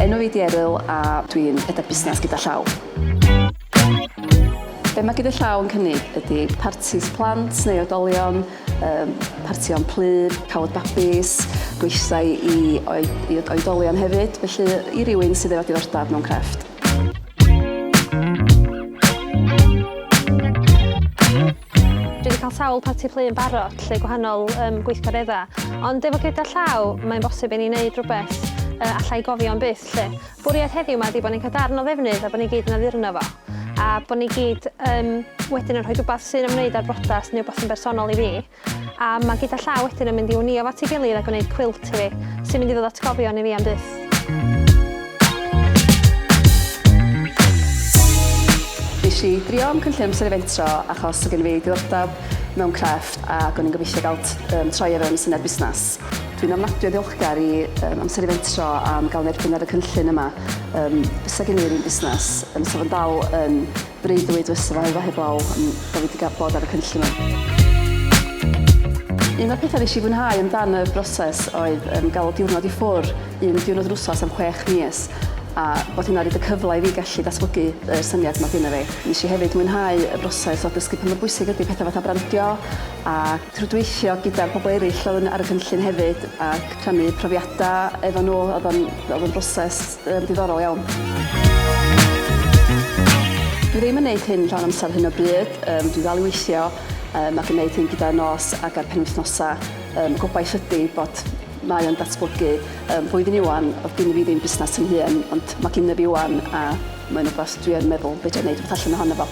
Enw fi di Eryl a dwi'n edrych busnes gyda Llaw. Be mae gyda Llaw yn cynnig ydy partis plant neu oedolion, partion plyb, cawod babis, gweithdai i oedolion hefyd, felly i rywun sydd efo diddordeb mewn crefft. Dwi wedi cael sawl parti plu yn barod lle gwahanol gweithgareddau, ond efo gyda Llaw, mae'n bosib i ni wneud rhywbeth allai gofio am byth lle. Bwriad heddiw yma ydi bod ni'n cael darn o ddefnydd a bod ni gyd yn addurno fo. A bod ni gyd wedyn yn rhoi rhywbeth sy'n ymwneud â'r brodas neu rhywbeth yn bersonol i fi. A mae gyda Llaw wedyn yn mynd i wnio fo at ei gilydd a gwneud cwilt i fi, sy'n mynd i ddod atgofion i fi am byth. Nes i drio am cynllun amser i Fentro achos o gen fi diddordeb mewn crefft ac o'n i'n gobeithio gael troi efo yn syniad busnes. Dwi'n ofnadwy o ddiolchgar i amser i Fentro am gael nerbyn ar y cynllun yma. Fysa gen i'r un busnes, fysa fo'n dal yn breuddwyd fysa fo efo heblaw bod fi wedi cael bod ar y cynllun yma. Un o'r pethau nes i fwynhau amdan y broses oedd gael diwrnod i ffwrdd, un diwrnod yr wsos am 6 mis, a bod hynna wedi cyfle i fi gallu datblygu y syniad yma gyda fi. Nes i hefyd mwynhau y broses o dysgu pa mor bwysig ydy pethau fatha brandio a trwydweithio gyda'r pobl eraill oedd ar y cynllun hefyd ac rhannu profiadau efo nhw. Oedd o'n broses diddorol iawn. Dwi ddim yn gwneud hyn llawn amser hyn o bryd. Dwi ddal i weithio ac yn gwneud hyn gyda'r nos ac ar penwythnosau. Gobaith ydy bod mae o'n datblygu flwyddyn iwan, oedd gen i fi ddim busnes yn hun, ond mae gen i fi iwan a mae'n rhywbeth dwi yn meddwl beth dwi'n gwneud rhywbeth allan ohono fo.